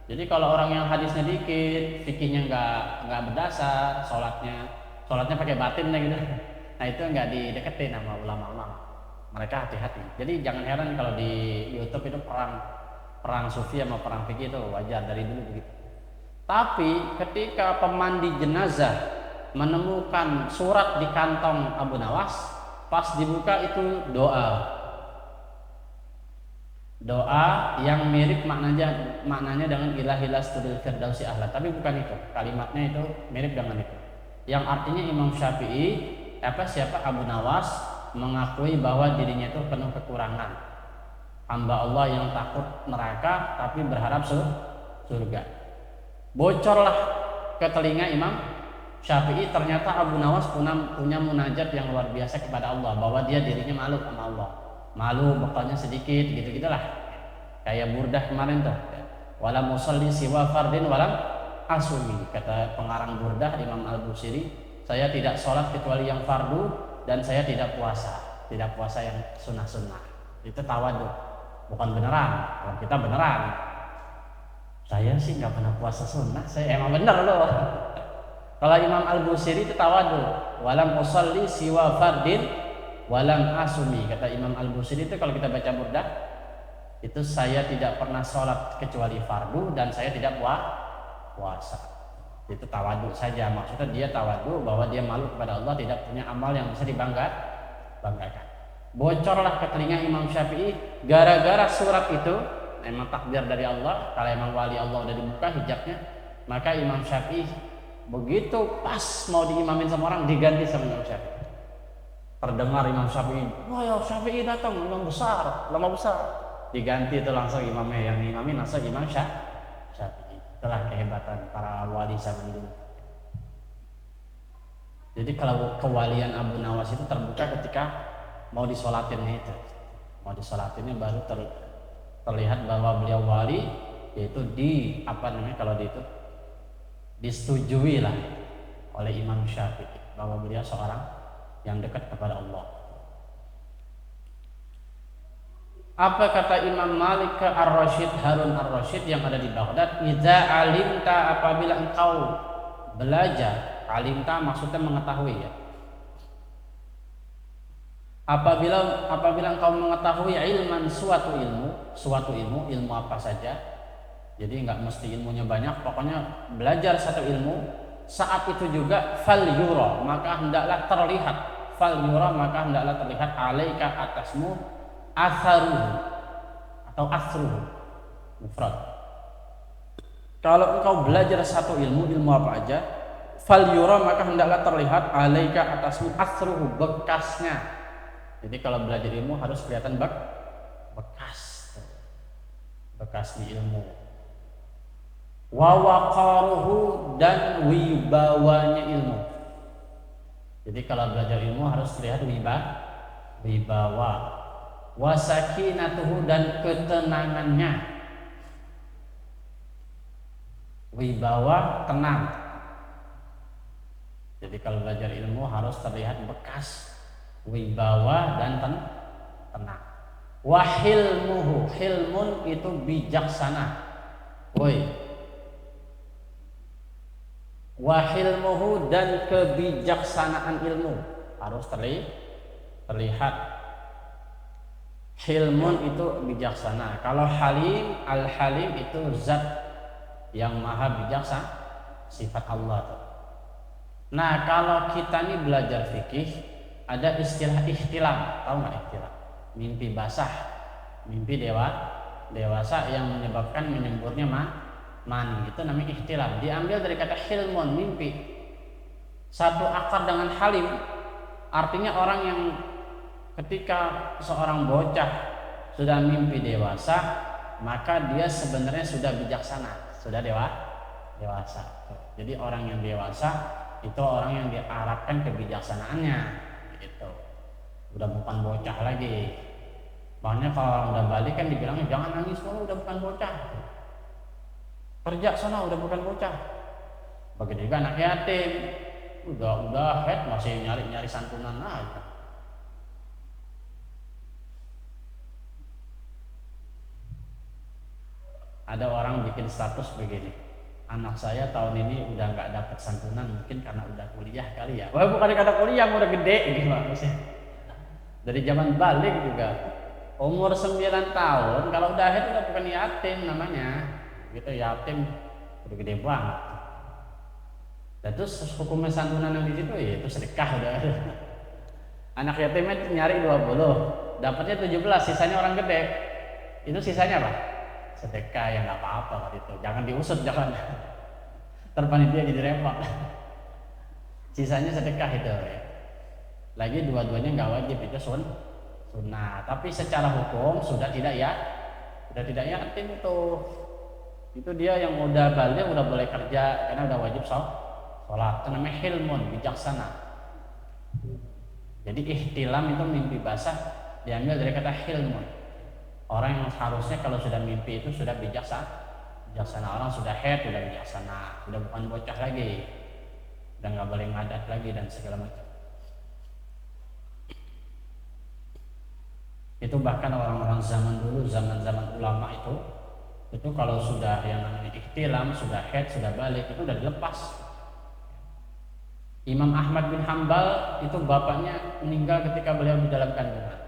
Jadi kalau orang yang hadisnya dikit, fikihnya nggak berdasar, sholatnya pakai batin gitu. Nah itu nggak dideketin sama ulama-ulama. Mereka hati-hati. Jadi jangan heran kalau di YouTube itu perang sufi sama perang fikih itu wajar, dari dulu begitu. Tapi ketika pemandi jenazah menemukan surat di kantong Abu Nawas, pas dibuka itu doa yang mirip maknanya dengan ilahi lastudil firdausi ahla. Tapi bukan itu, kalimatnya itu mirip dengan itu. Yang artinya Imam Syafi'i Abu Nawas mengakui bahwa dirinya itu penuh kekurangan, hamba Allah yang takut neraka tapi berharap surga. Bocorlah ke telinga Imam Syafi'i, ternyata Abu Nawas punya munajat yang luar biasa kepada Allah, bahwa dia dirinya malu sama Allah. malu bekalnya sedikit gitu-gitulah. Kayak Burdah kemarin tuh. Wala musalli siwa fardin walam asumi, kata pengarang Burdah Imam Al-Busiri, saya tidak sholat kecuali yang fardu dan saya tidak puasa yang sunnah-sunnah. Itu tawadu, bukan beneran. Kalau kita beneran, saya sih nggak pernah puasa sunnah, saya emang bener loh. Kalau Imam Al-Busiri itu tawadu, walam usalli siwa fardin walam asumi, kata Imam Al-Busiri itu kalau kita baca Burdah itu saya tidak pernah sholat kecuali fardu dan saya tidak puasa. Itu tawadu saja, maksudnya dia tawadu bahwa dia malu kepada Allah, tidak punya amal yang bisa dibanggakan. Bocorlah ke telinga Imam Syafi'i gara-gara surat itu. Memang takdir dari Allah, kalau emang wali Allah udah dibuka hijabnya, maka Imam Syafi'i begitu pas mau diimamin sama orang diganti sama Imam Syafi'i. Terdengar Imam Syafi'i, wah ya Syafi'i datang, imam besar, lama besar, diganti itu langsung imamnya yang imamin langsung Imam Syafi'i. Itulah kehebatan para wali zaman dulu. Jadi kalau kewalian Abu Nawas itu terbuka ketika mau disolatinnya itu, mau disolatinnya baru terlihat bahwa beliau wali, yaitu kalau itu disetujui lah oleh Imam Syafi'i bahwa beliau seorang yang dekat kepada Allah. Apa kata Imam Malik ke Ar-Rasyid, Harun Ar-Rasyid yang ada di Baghdad, idza alimta, apabila engkau belajar, alimta maksudnya mengetahui ya. Apabila engkau mengetahui ilman suatu ilmu apa saja. Jadi enggak mesti ilmunya banyak, pokoknya belajar satu ilmu, saat itu juga fal yura, maka hendaklah terlihat alaika atasmu atharuhu atau asruhu mufrad. Kalau engkau belajar satu ilmu apa aja, fal yura, maka hendaklah terlihat alaika atasmu asruhu, bekasnya. Jadi kalau belajar ilmu harus kelihatan bekas di ilmu. Wa waqaruhu, dan wibawanya ilmu. Jadi kalau belajar ilmu harus terlihat wibawa. Wa sakinatuhu, dan ketenangannya. Wibawa, tenang. Jadi kalau belajar ilmu harus terlihat bekas, wibawa, dan tenang. Wa hilmuhu, hilmun itu bijaksana. Wa hilmuhu, dan kebijaksanaan ilmu harus terlihat. Hilmun itu bijaksana. Kalau halim, al-halim itu zat yang maha bijaksana, sifat Allah tuh. Nah kalau kita nih belajar fikih, ada istilah ihtilam, tahu nggak ihtilam? Mimpi basah, mimpi dewasa yang menyebabkan menyemburnya mani, itu namanya ihtilam. Diambil dari kata hilmun, mimpi. Satu akar dengan halim, artinya orang yang ketika seorang bocah sudah mimpi dewasa, maka dia sebenarnya sudah bijaksana, sudah dewasa. Jadi orang yang dewasa itu orang yang diarahkan kebijaksanaannya, gitu. Udah bukan bocah lagi. Makanya kalau orang udah balik kan dibilangnya jangan nangis, kalau udah bukan bocah. Kerja sana udah bukan bocah. Begitu juga anak yatim, udah head masih nyari santunan aja. Ada orang bikin status begini, anak saya tahun ini udah nggak dapat santunan, mungkin karena udah kuliah kali ya. Wah, bukan karena kuliah, udah gede gitu maksudnya. Dari zaman balik juga, umur 9 tahun kalau udah head udah bukan yatim namanya. Gitu, yatim udah gede banget. Dan terus hukumnya santunan yang di situ ya itu sedekah udah. Anak yatimnya nyari 20, dapatnya 17, sisanya orang gede. Itu sisanya apa? Sedekah, ya nggak apa-apa waktu itu. Jangan diusut, jangan. Terpanitia jadi repot. Sisanya sedekah itu ya. Lagi dua-duanya nggak wajib, itu sunnah. Tapi secara hukum sudah tidak yatim itu. Itu dia yang udah balik, udah boleh kerja karena udah wajib sholat. Itu namanya hilmun, bijaksana. Jadi ihtilam itu mimpi basah diambil dari kata hilmun. Orang yang harusnya kalau sudah mimpi itu sudah bijaksana. Orang sudah head, sudah bijaksana, sudah bukan bocah lagi, udah nggak boleh ngadat lagi dan segala macam. Itu bahkan orang-orang zaman dulu, zaman ulama itu kalau sudah yang namanya ihtilam, sudah head, sudah balik, itu udah dilepas. Imam Ahmad bin Hambal itu bapaknya meninggal ketika beliau di dalam kandungan.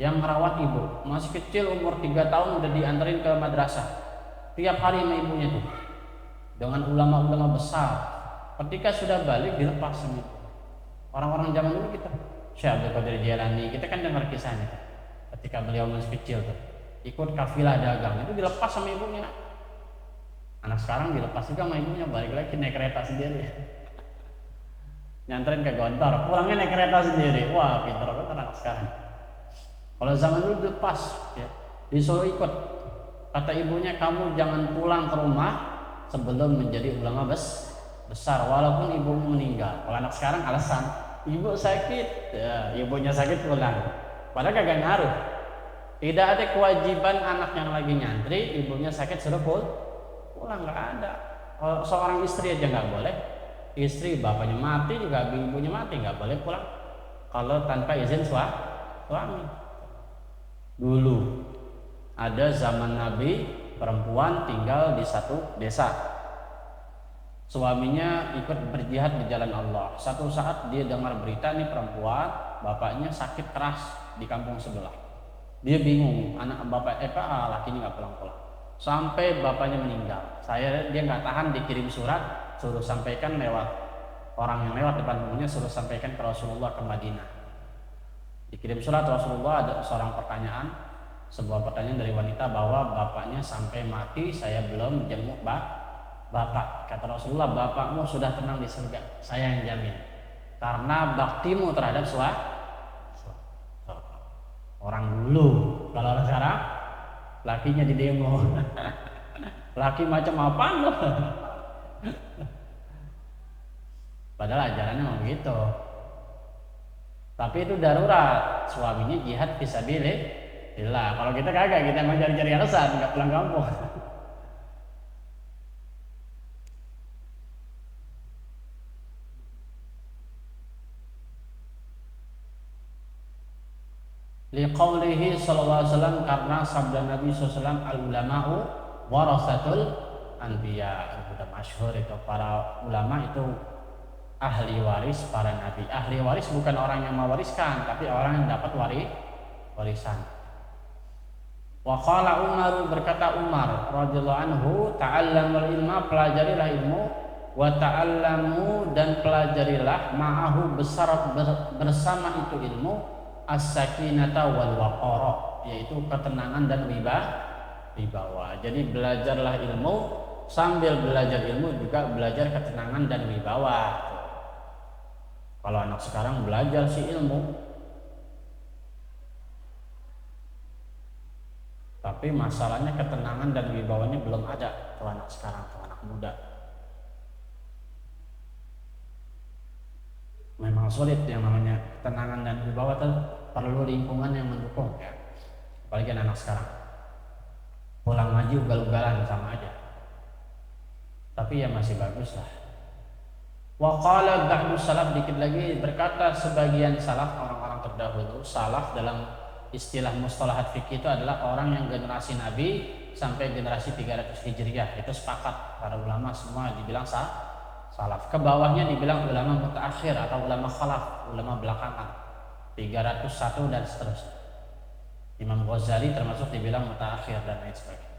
Yang merawat ibu masih kecil, umur 3 tahun udah diantarin ke madrasah tiap hari sama ibunya tuh, dengan ulama-ulama besar. Ketika sudah balik dilepas sama ibu. Orang-orang zaman dulu kita, Syekh Abdul Qadir Jailani, kita kan dengar kisahnya ketika beliau masih kecil tuh ikut kafilah dagang, itu dilepas sama ibunya. Anak sekarang dilepas juga sama ibunya, balik lagi naik kereta sendiri, nyanterin ke Gontor, pulangnya naik kereta sendiri. Wah, pintar anak sekarang. Kalau zaman dulu dilepas, ya, disuruh ikut. Kata ibunya, kamu jangan pulang ke rumah sebelum menjadi ulama besar, walaupun ibumu meninggal. Kalau anak sekarang alasan, ibu sakit, ya, ibunya sakit pulang. Padahal kagak ngaruh. Tidak ada kewajiban anak yang lagi nyantri, ibunya sakit suruh pulang, nggak ada. Kalau seorang istri aja nggak boleh. Istri bapaknya mati juga ibunya mati nggak boleh pulang kalau tanpa izin suami. Dulu ada zaman Nabi, perempuan tinggal di satu desa, suaminya ikut berjihad di jalan Allah. Satu saat dia dengar berita nih perempuan bapaknya sakit keras di kampung sebelah. Dia bingung, anak bapak lakinya nggak pulang-pulang sampai bapaknya meninggal. Dia nggak tahan, dikirim surat, suruh sampaikan lewat orang yang lewat depan rumahnya, suruh sampaikan ke Rasulullah ke Madinah. Dikirim surat Rasulullah, ada sebuah pertanyaan dari wanita bahwa bapaknya sampai mati saya belum jenguk bapak. Kata Rasulullah, bapakmu sudah tenang di surga, saya yang jamin, karena baktimu terhadap orang dulu. Kalau orang sekarang lakinya di demo. Laki macam apa loh? Padahal ajarannya mau gitu. Tapi itu darurat, suaminya jihad fisabilillah. Kalau kita kagak, kita emang cari-cari alasan, nggak pulang kampung. Liqaulihi sallallahu alaihi wasallam, karena sabda Nabi SAW, al-ulama'u warasatul anbiya. Sudah masyhur itu, para ulama itu ahli waris para nabi. Ahli waris bukan orang yang mewariskan, tapi orang yang dapat warisan. Wa qala Umar, berkata Umar radhiyallahu anhu, ta'allamul ilma, pelajarilah ilmu, wa ta'allamu, dan pelajarilah, ma'ahu, bersama itu ilmu, as-sakinata wal waqara, yaitu ketenangan dan wibawa. Jadi belajarlah ilmu, sambil belajar ilmu juga belajar ketenangan dan wibawa. Kalau anak sekarang belajar si ilmu, tapi masalahnya ketenangan dan wibawanya belum ada tuh anak sekarang, tuh anak muda. Memang sulit yang namanya ketenangan dan wibawa tuh, perlu lingkungan yang mendukung ya. Apalagi anak sekarang pulang ngaji ugal-ugalan sama aja, tapi ya masih bagus lah. Wa qala ba'du salaf, dikit lagi berkata sebagian salaf, orang-orang terdahulu. Salaf dalam istilah mustalahat fikih itu adalah orang yang generasi Nabi sampai generasi 300 Hijriah. Itu sepakat para ulama semua dibilang salaf. Ke bawahnya dibilang ulama mutaakhir atau ulama khalaf, ulama belakangan, 301 dan seterusnya. Imam Ghazali termasuk dibilang mutaakhir dan lain sebagainya.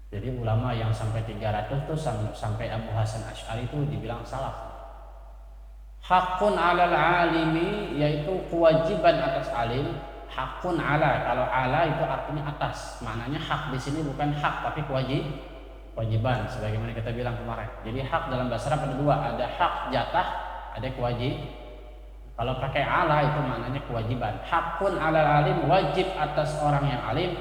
Jadi ulama yang sampai 300 tuh sampai Abu Hasan Asy'ari itu dibilang salaf. Hakun 'alal 'alimi, yaitu kewajiban atas alim. Hakun 'ala, kalau 'ala itu artinya atas. Maknanya hak di sini bukan hak tapi kewajiban, sebagaimana kita bilang kemarin. Jadi hak dalam bahasa Arab ada dua, ada hak jatah, ada kewajiban. Kalau pakai 'ala itu maknanya kewajiban. Hakun 'alal alim, wajib atas orang yang alim,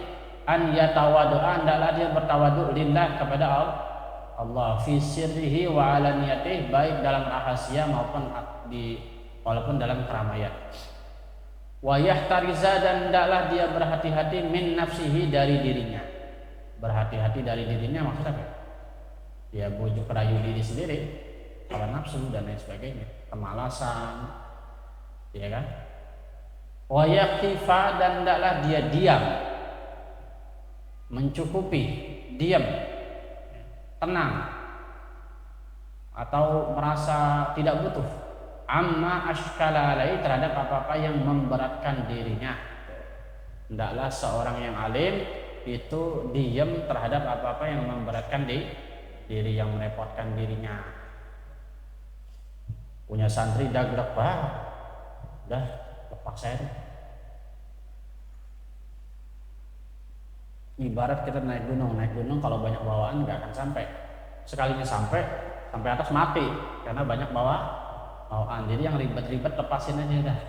an yatawadu'a, hendaklah dia bertawadu lillah, kepada Allah, fi sirrihi wa alaniyatihi, baik dalam rahasia maupun walaupun dalam keramaian. Wa yahtariza, dan hendaklah dia berhati-hati min nafsihi, dari dirinya. Berhati-hati dari dirinya maksudnya apa? Dia bujuk rayu diri sendiri, hawa nafsu dan lain sebagainya, kemalasan, ya kan? Wa yaqifa, dan hendaklah dia diam, mencukupi, diam, tenang, atau merasa tidak butuh amma ashkala alai, terhadap apa-apa yang memberatkan dirinya. Hendaklah seorang yang alim itu diam terhadap apa-apa yang memberatkan diri, yang merepotkan dirinya. Punya santri daglek banget, udah lepas saya. Ibarat kita naik gunung kalau banyak bawaan nggak akan sampai. Sekalinya sampai atas mati karena banyak bawaan. Jadi yang ribet-ribet lepasin aja dah.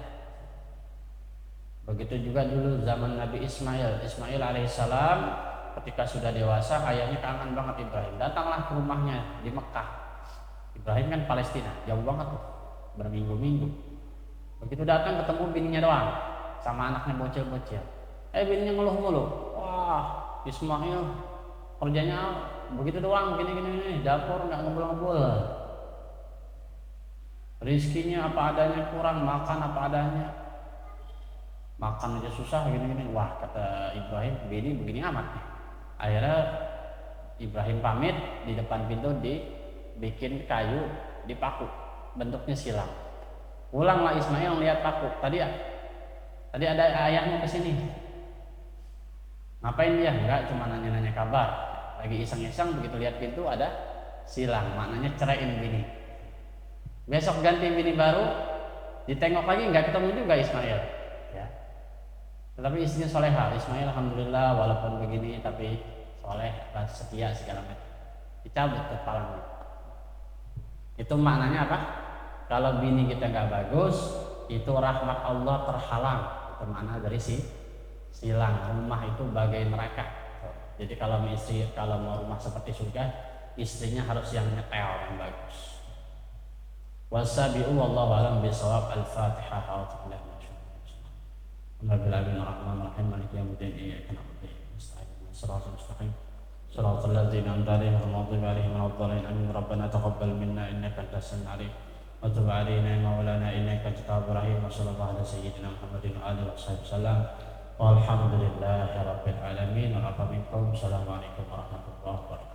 Begitu juga dulu zaman Nabi Ismail alaihissalam, ketika sudah dewasa ayahnya kangen banget Ibrahim. Datanglah ke rumahnya di Mekah. Ibrahim kan Palestina, jauh banget tuh, berminggu-minggu. Begitu datang ketemu bininya doang sama anaknya bocil-bocil. Bininya ngeluh mulu. Wah, Ismail kerjanya begitu doang, gini, dapur nggak ngebul-ngebul, rizkinya apa adanya, kurang makan apa adanya, makan aja susah, gini. Wah, kata Ibrahim, begini amat nih. Akhirnya Ibrahim pamit, di depan pintu dibikin kayu, dipaku, bentuknya silang. Pulanglah Ismail lihat paku, tadi ada ayahnya kesini. Ngapain dia? Enggak, cuma nanya-nanya kabar. Lagi iseng-iseng, begitu lihat pintu ada silang, maknanya ceraiin bini. Besok ganti bini baru, ditengok lagi nggak ketemu juga Ismail. Ya. Tetapi istrinya soleha. Ismail alhamdulillah walaupun begini tapi soleh, setia segala macam. Dicabut kepalanya. Itu maknanya apa? Kalau bini kita nggak bagus, itu rahmat Allah terhalang. Itu makna dari silang. Rumah itu bagai neraka. Jadi kalau mau rumah seperti surga, istrinya harus yang nyetel, yang bagus. Wasabi'u wallahu a'lam bishawab. Al-Fatihah. A'udzubillahi minasyaitonir rajim. Maliki yaumiddin. Iyyaka na'budu wa iyyaka nasta'in. Shiratal mustaqim. Shiratal ladzina an'amta 'alaihim ghairil maghdubi 'alaihim waladdallin. Amin. Rabbana taqabbal minna innaka antas samiul 'alim. Wa tub 'alaina ya maulana innaka antat tawwabur rahim. Wa sallallahu ala sayyidina Muhammadin wa alihi wasallam. Walhamdulillahi rabbil alamin. Wa minkum. Assalamualaikum warahmatullahi wabarakatuh.